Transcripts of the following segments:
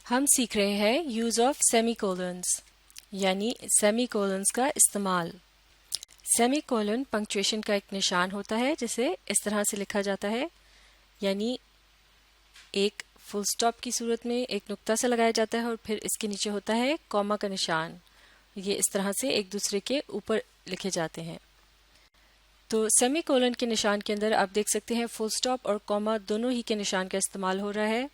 ہم سیکھ رہے ہیں یوز آف سیمی کولنس یعنی سیمی کولنس کا استعمال۔ سیمی کولن پنکچویشن کا ایک نشان ہوتا ہے جسے اس طرح سے لکھا جاتا ہے، یعنی ایک فل سٹاپ کی صورت میں ایک نقطہ سے لگایا جاتا ہے اور پھر اس کے نیچے ہوتا ہے کوما کا نشان۔ یہ اس طرح سے ایک دوسرے کے اوپر لکھے جاتے ہیں۔ تو سیمی کولن کے نشان کے اندر آپ دیکھ سکتے ہیں فل سٹاپ اور کوما دونوں ہی کے نشان کا استعمال ہو رہا ہے،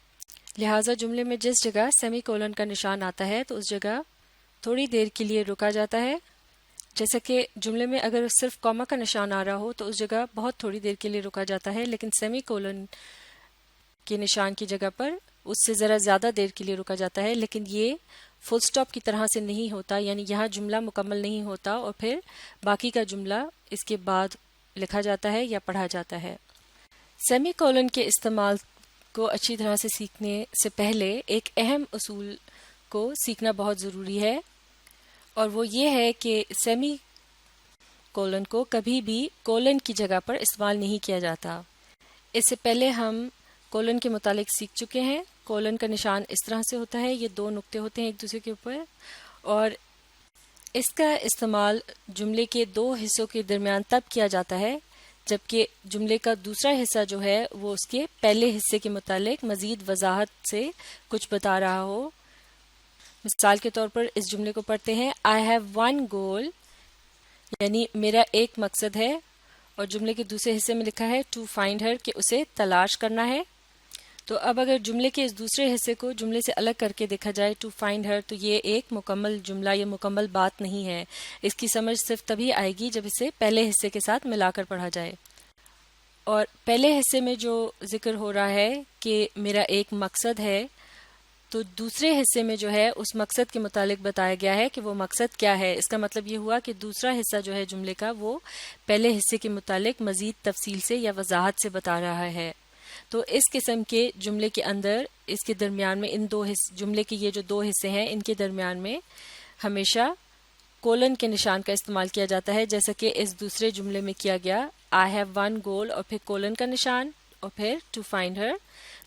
لہٰذا جملے میں جس جگہ سیمی کولن کا نشان آتا ہے تو اس جگہ تھوڑی دیر کے لیے رکا جاتا ہے، جیسا کہ جملے میں اگر صرف کوما کا نشان آ رہا ہو تو اس جگہ بہت تھوڑی دیر کے لیے رکا جاتا ہے، لیکن سیمی کولن کے نشان کی جگہ پر اس سے ذرا زیادہ دیر کے لیے رکا جاتا ہے، لیکن یہ فل سٹاپ کی طرح سے نہیں ہوتا، یعنی یہاں جملہ مکمل نہیں ہوتا اور پھر باقی کا جملہ اس کے بعد لکھا جاتا ہے یا پڑھا جاتا ہے۔ سیمی کولن کے استعمال کو اچھی طرح سے سیکھنے سے پہلے ایک اہم اصول کو سیکھنا بہت ضروری ہے، اور وہ یہ ہے کہ سیمی کولن کو کبھی بھی کولن کی جگہ پر استعمال نہیں کیا جاتا۔ اس سے پہلے ہم کولن کے متعلق سیکھ چکے ہیں۔ کولن کا نشان اس طرح سے ہوتا ہے، یہ دو نقطے ہوتے ہیں ایک دوسرے کے اوپر، اور اس کا استعمال جملے کے دو حصوں کے درمیان تب کیا جاتا ہے جبکہ جملے کا دوسرا حصہ جو ہے وہ اس کے پہلے حصے کے متعلق مزید وضاحت سے کچھ بتا رہا ہو۔ مثال کے طور پر اس جملے کو پڑھتے ہیں I have one goal، یعنی میرا ایک مقصد ہے، اور جملے کے دوسرے حصے میں لکھا ہے to find her، کہ اسے تلاش کرنا ہے۔ تو اب اگر جملے کے اس دوسرے حصے کو جملے سے الگ کر کے دیکھا جائے to find her، تو یہ ایک مکمل جملہ یا مکمل بات نہیں ہے۔ اس کی سمجھ صرف تبھی آئے گی جب اسے پہلے حصے کے ساتھ ملا کر پڑھا جائے۔ اور پہلے حصے میں جو ذکر ہو رہا ہے کہ میرا ایک مقصد ہے، تو دوسرے حصے میں جو ہے اس مقصد کے متعلق بتایا گیا ہے کہ وہ مقصد کیا ہے۔ اس کا مطلب یہ ہوا کہ دوسرا حصہ جو ہے جملے کا وہ پہلے حصے کے متعلق مزید تفصیل سے یا وضاحت سے بتا رہا ہے۔ تو اس قسم کے جملے کے اندر اس کے درمیان میں ان دو جملے کے یہ جو دو حصے ہیں ان کے درمیان میں ہمیشہ کولن کے نشان کا استعمال کیا جاتا ہے، جیسا کہ اس دوسرے جملے میں کیا گیا I have one goal اور پھر کولن کا نشان اور پھر to find her۔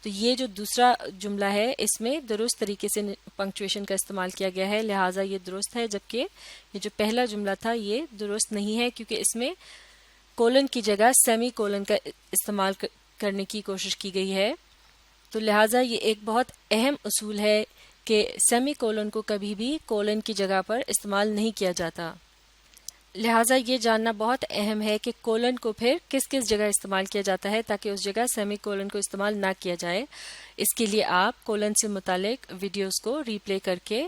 تو یہ جو دوسرا جملہ ہے اس میں درست طریقے سے پنکچویشن کا استعمال کیا گیا ہے، لہٰذا یہ درست ہے، جبکہ یہ جو پہلا جملہ تھا یہ درست نہیں ہے کیونکہ اس میں کولن کی جگہ سیمی کولن کا استعمال کرنے کی کوشش کی گئی ہے۔ تو لہٰذا یہ ایک بہت اہم اصول ہے کہ سیمی کولن کو کبھی بھی کولن کی جگہ پر استعمال نہیں کیا جاتا۔ لہٰذا یہ جاننا بہت اہم ہے کہ کولن کو پھر کس کس جگہ استعمال کیا جاتا ہے تاکہ اس جگہ سیمی کولن کو استعمال نہ کیا جائے۔ اس کے لیے آپ کولن سے متعلق ویڈیوز کو ری پلے کر کے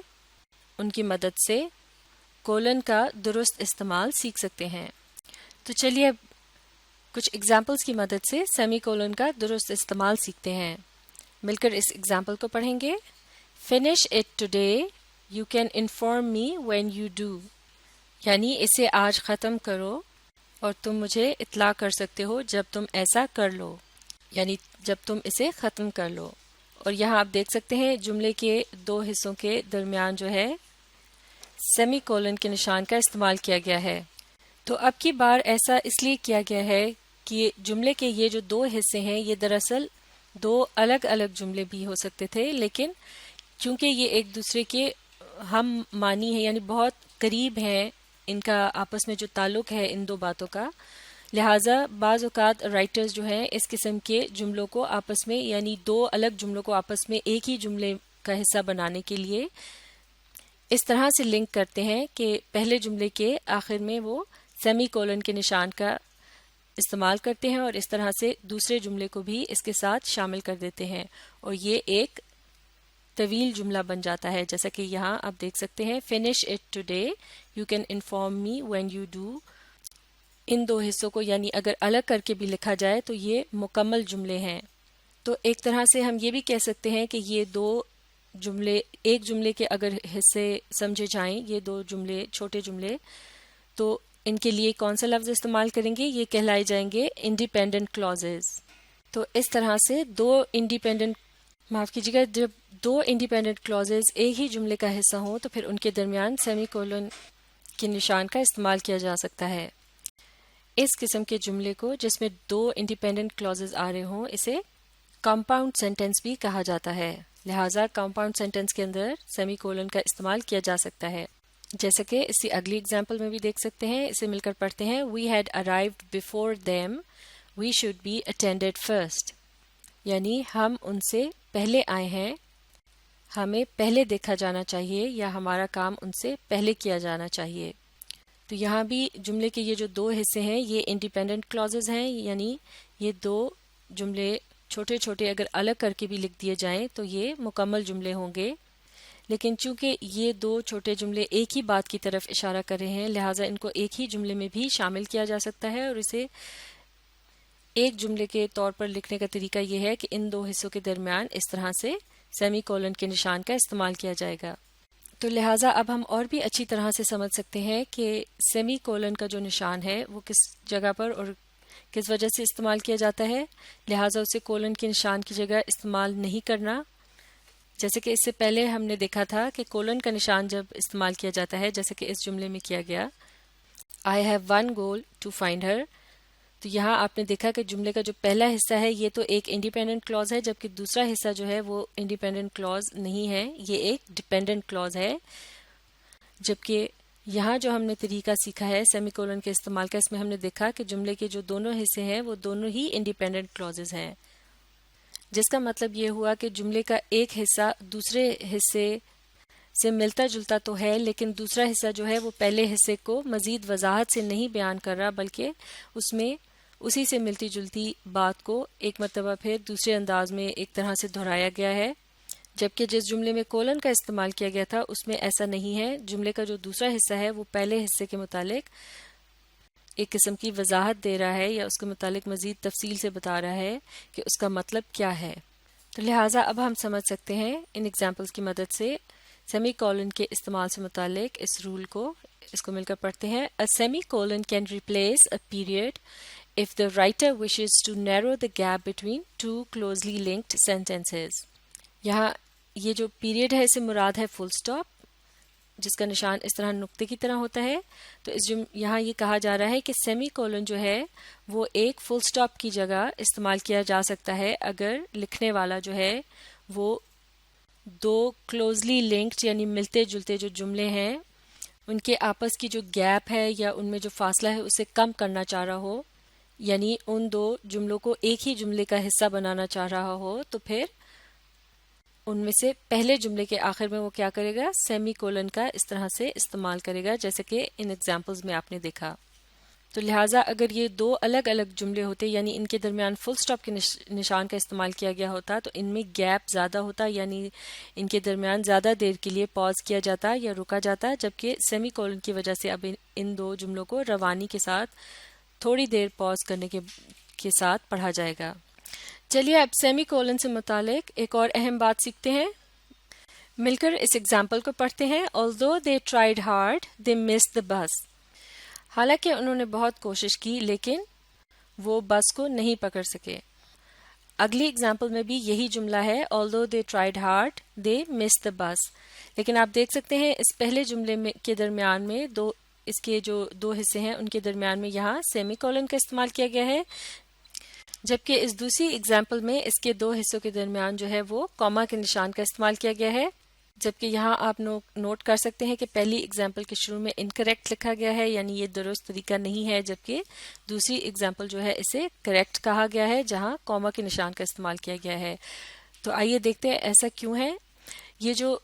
ان کی مدد سے کولن کا درست استعمال سیکھ سکتے ہیں۔ تو چلیے اب کچھ ایگزامپلس کی مدد سے سیمی کولن کا درست استعمال سیکھتے ہیں۔ مل کر اس ایگزامپل کو پڑھیں گے۔ Finish it today, you can inform me when you do، یعنی اسے آج ختم کرو اور تم مجھے اطلاع کر سکتے ہو جب تم ایسا کر لو، یعنی جب تم اسے ختم کر لو۔ اور یہاں آپ دیکھ سکتے ہیں جملے کے دو حصوں کے درمیان جو ہے سیمی کولن کے نشان کا استعمال کیا گیا ہے۔ تو اب کی بار ایسا اس لیے کیا گیا ہے کہ جملے کے یہ جو دو حصے ہیں یہ دراصل دو الگ الگ جملے بھی ہو سکتے تھے، لیکن چونکہ یہ ایک دوسرے کے ہم معنی ہیں، یعنی بہت قریب ہیں، ان کا آپس میں جو تعلق ہے ان دو باتوں کا، لہٰذا بعض اوقات رائٹرز جو ہیں اس قسم کے جملوں کو آپس میں، یعنی دو الگ جملوں کو آپس میں ایک ہی جملے کا حصہ بنانے کے لیے اس طرح سے لنک کرتے ہیں کہ پہلے جملے کے آخر میں وہ سیمی کولن کے نشان کا استعمال کرتے ہیں اور اس طرح سے دوسرے جملے کو بھی اس کے ساتھ شامل کر دیتے ہیں، اور یہ ایک طویل جملہ بن جاتا ہے، جیسا کہ یہاں آپ دیکھ سکتے ہیں Finish it today, you can inform me when you do۔ ان دو حصوں کو یعنی اگر الگ کر کے بھی لکھا جائے تو یہ مکمل جملے ہیں۔ تو ایک طرح سے ہم یہ بھی کہہ سکتے ہیں کہ یہ دو جملے، ایک جملے کے اگر حصے سمجھے جائیں، یہ دو جملے چھوٹے جملے، تو ان کے لیے کون سا لفظ استعمال کریں گے؟ یہ کہلائے جائیں گے انڈیپینڈنٹ کلازز۔ تو اس طرح سے جب دو انڈیپینڈنٹ کلازز ایک ہی جملے کا حصہ ہوں تو پھر ان کے درمیان سیمی کولن کے نشان کا استعمال کیا جا سکتا ہے۔ اس قسم کے جملے کو جس میں دو انڈیپینڈنٹ کلازز آ رہے ہوں اسے کمپاؤنڈ سینٹینس بھی کہا جاتا ہے۔ لہٰذا کمپاؤنڈ سینٹینس کے اندر سیمی کولن کا استعمال کیا جا سکتا ہے. جیسا کہ اسی اگلی اگزامپل میں بھی دیکھ سکتے ہیں. اسے مل کر پڑھتے ہیں. We had arrived before them. We should be attended first. یعنی ہم ان سے پہلے آئے ہیں، ہمیں پہلے دیکھا جانا چاہیے یا ہمارا کام ان سے پہلے کیا جانا چاہیے. تو یہاں بھی جملے کے یہ جو دو حصے ہیں یہ انڈیپینڈنٹ کلازز ہیں، یعنی یہ دو جملے چھوٹے چھوٹے اگر الگ کر کے بھی لکھ دیے جائیں تو یہ مکمل جملے ہوں گے. لیکن چونکہ یہ دو چھوٹے جملے ایک ہی بات کی طرف اشارہ کر رہے ہیں، لہٰذا ان کو ایک ہی جملے میں بھی شامل کیا جا سکتا ہے، اور اسے ایک جملے کے طور پر لکھنے کا طریقہ یہ ہے کہ ان دو حصوں کے درمیان اس طرح سے سیمی کولن کے نشان کا استعمال کیا جائے گا. تو لہٰذا اب ہم اور بھی اچھی طرح سے سمجھ سکتے ہیں کہ سیمی کولن کا جو نشان ہے وہ کس جگہ پر اور کس وجہ سے استعمال کیا جاتا ہے. لہٰذا اسے کولن کے نشان کی جگہ استعمال نہیں کرنا. جیسے کہ اس سے پہلے ہم نے دیکھا تھا کہ کولن کا نشان جب استعمال کیا جاتا ہے، جیسے کہ اس جملے میں کیا گیا I have one goal to find her. تو یہاں آپ نے دیکھا کہ جملے کا جو پہلا حصہ ہے یہ تو ایک انڈیپینڈنٹ کلوز ہے، جبکہ دوسرا حصہ جو ہے وہ انڈیپینڈنٹ کلوز نہیں ہے، یہ ایک ڈیپینڈنٹ کلوز ہے. جبکہ یہاں جو ہم نے طریقہ سیکھا ہے سیمی کولن کے استعمال کا، اس میں ہم نے دیکھا کہ جملے کے جو دونوں حصے ہیں وہ دونوں ہی انڈیپینڈنٹ کلوزز ہیں، جس کا مطلب یہ ہوا کہ جملے کا ایک حصہ دوسرے حصے سے ملتا جلتا تو ہے، لیکن دوسرا حصہ جو ہے وہ پہلے حصے کو مزید وضاحت سے نہیں بیان کر رہا، بلکہ اس میں اسی سے ملتی جلتی بات کو ایک مرتبہ پھر دوسرے انداز میں ایک طرح سے دہرایا گیا ہے. جبکہ جس جملے میں کولن کا استعمال کیا گیا تھا اس میں ایسا نہیں ہے. جملے کا جو دوسرا حصہ ہے وہ پہلے حصے کے متعلق ایک قسم کی وضاحت دے رہا ہے یا اس کے متعلق مزید تفصیل سے بتا رہا ہے کہ اس کا مطلب کیا ہے. تو لہٰذا اب ہم سمجھ سکتے ہیں ان ایگزامپلس کی مدد سے سیمی کولن کے استعمال سے متعلق اس رول کو. اس کو مل کر پڑھتے ہیں. A semicolon can replace a period if the writer wishes to narrow the gap between two closely linked sentences. یہاں یہ جو پیریڈ ہے اسے مراد ہے فل سٹاپ، جس کا نشان اس طرح نقطے کی طرح ہوتا ہے. تو یہاں یہ کہا جا رہا ہے کہ سیمی کولن جو ہے وہ ایک فل سٹاپ کی جگہ استعمال کیا جا سکتا ہے اگر لکھنے والا جو ہے وہ دو کلوزلی لنکڈ یعنی ملتے جلتے جو جملے ہیں ان کے آپس کی جو گیپ ہے یا ان میں جو فاصلہ ہے اسے کم کرنا چاہ رہا ہو، یعنی ان دو جملوں کو ایک ہی جملے کا حصہ بنانا چاہ رہا ہو. تو پھر ان میں سے پہلے جملے کے آخر میں وہ کیا کرے گا؟ سیمی کولن کا اس طرح سے استعمال کرے گا، جیسے کہ ان ایگزامپلز میں آپ نے دیکھا. تو لہٰذا اگر یہ دو الگ الگ جملے ہوتے یعنی ان کے درمیان فل سٹاپ کے نشان کا استعمال کیا گیا ہوتا تو ان میں گیپ زیادہ ہوتا، یعنی ان کے درمیان زیادہ دیر کے لیے پاز کیا جاتا یا رکا جاتا. جبکہ سیمی کولن کی وجہ سے اب ان دو جملوں کو روانی کے ساتھ تھوڑی دیر پاز کرنے کے ساتھ پڑھا جائے گا. چلیے اب سیمی کولن سے متعلق ایک اور اہم بات سیکھتے ہیں. مل کر اس ایگزامپل کو پڑھتے ہیں. Although they tried hard, they missed the bus. حالانکہ انہوں نے بہت کوشش کی لیکن وہ بس کو نہیں پکڑ سکے. اگلی ایگزامپل میں بھی یہی جملہ ہے. Although they tried hard, they missed the bus. لیکن آپ دیکھ سکتے ہیں اس پہلے جملے کے درمیان میں اس کے جو دو حصے ہیں ان کے درمیان میں یہاں سیمی کولن کا استعمال کیا گیا ہے، جبکہ اس دوسری ایگزامپل میں اس کے دو حصوں کے درمیان جو ہے وہ کاما کے نشان کا استعمال کیا گیا ہے. جبکہ یہاں آپ نوٹ کر سکتے ہیں کہ پہلی ایگزامپل کے شروع میں انکریکٹ لکھا گیا ہے، یعنی یہ درست طریقہ نہیں ہے، جبکہ دوسری ایگزامپل جو ہے اسے کریکٹ کہا گیا ہے جہاں کاما کے نشان کا استعمال کیا گیا ہے. تو آئیے دیکھتے ہیں ایسا کیوں ہے. یہ جو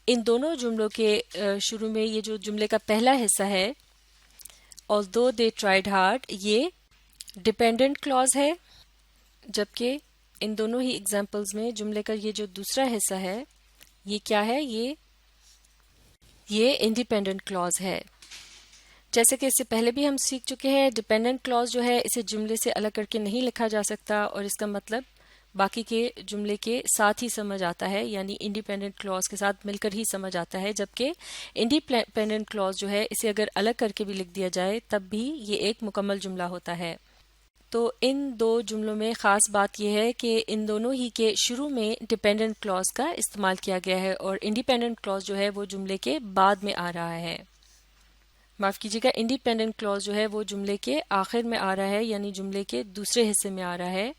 ان دونوں جملوں کے شروع میں یہ جو جملے کا پہلا حصہ ہے although they tried hard، یہ ڈیپینڈنٹ کلوز ہے، جبکہ ان دونوں ہی ایگزامپلز میں جملے کا یہ جو دوسرا حصہ ہے یہ کیا ہے؟ یہ انڈیپینڈنٹ کلوز ہے. جیسے کہ اس سے پہلے بھی ہم سیکھ چکے ہیں ڈیپینڈنٹ کلوز جو ہے اسے جملے سے الگ کر کے نہیں لکھا جا سکتا اور اس کا مطلب باقی کے جملے کے ساتھ ہی سمجھ آتا ہے، یعنی انڈیپینڈنٹ کلوز کے ساتھ مل کر ہی سمجھ آتا ہے. جبکہ انڈیپینڈنٹ کلوز جو ہے اسے اگر الگ کر کے بھی لکھ دیا جائے تب بھی یہ ایک مکمل جملہ ہوتا ہے. تو ان دو جملوں میں خاص بات یہ ہے کہ ان دونوں ہی کے شروع میں ڈیپینڈنٹ کلوز کا استعمال کیا گیا ہے اور انڈیپینڈنٹ کلوز جو ہے وہ جملے کے بعد میں آ رہا ہے. معاف کیجیے گا، انڈیپینڈنٹ کلوز جو ہے وہ جملے کے آخر میں آ رہا ہے، یعنی جملے کے دوسرے حصے میں آ رہا ہے.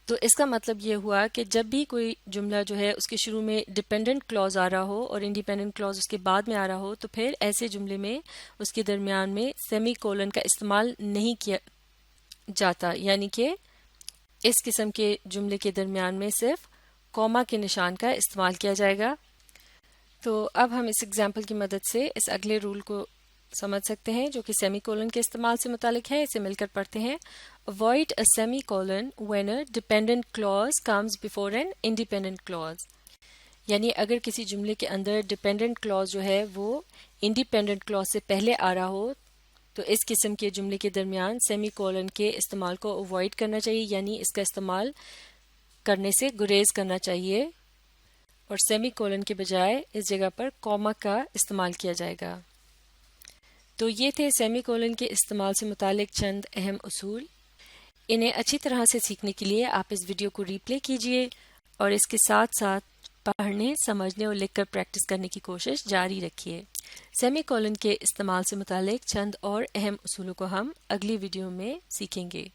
تو اس کا مطلب یہ ہوا کہ جب بھی کوئی جملہ جو ہے اس کے شروع میں ڈیپینڈنٹ کلاز آ رہا ہو اور انڈیپینڈنٹ کلاز اس کے بعد میں آ رہا ہو تو پھر ایسے جملے میں اس کے درمیان میں سیمی کولن کا استعمال نہیں کیا جاتا، یعنی کہ اس قسم کے جملے کے درمیان میں صرف کوما کے نشان کا استعمال کیا جائے گا۔ تو اب ہم اس ایگزامپل کی مدد سے اس اگلے رول کو سمجھ سکتے ہیں جو کہ سیمی کولن کے استعمال سے متعلق ہے۔ اسے مل کر پڑھتے ہیں۔ Avoid a semicolon when a dependent clause comes before an independent clause۔ یعنی اگر کسی جملے کے اندر ڈیپینڈنٹ کلاز جو ہے وہ انڈیپینڈنٹ کلاز سے پہلے آ رہا ہو تو اس قسم کے جملے کے درمیان سیمی کولن کے استعمال کو اوائڈ کرنا چاہیے، یعنی اس کا استعمال کرنے سے گریز کرنا چاہیے اور سیمی کولن کے بجائے اس جگہ پر کوما کا استعمال کیا جائے گا۔ تو یہ تھے سیمی کولن کے استعمال سے متعلق چند اہم اصول۔ انہیں اچھی طرح سے سیکھنے کے لیے آپ اس ویڈیو کو ری پلے کیجئے اور اس کے ساتھ ساتھ پڑھنے، سمجھنے اور لکھ کر پریکٹس کرنے کی کوشش جاری رکھیے۔ سیمی کولن کے استعمال سے متعلق چند اور اہم اصولوں کو ہم اگلی ویڈیو میں سیکھیں گے۔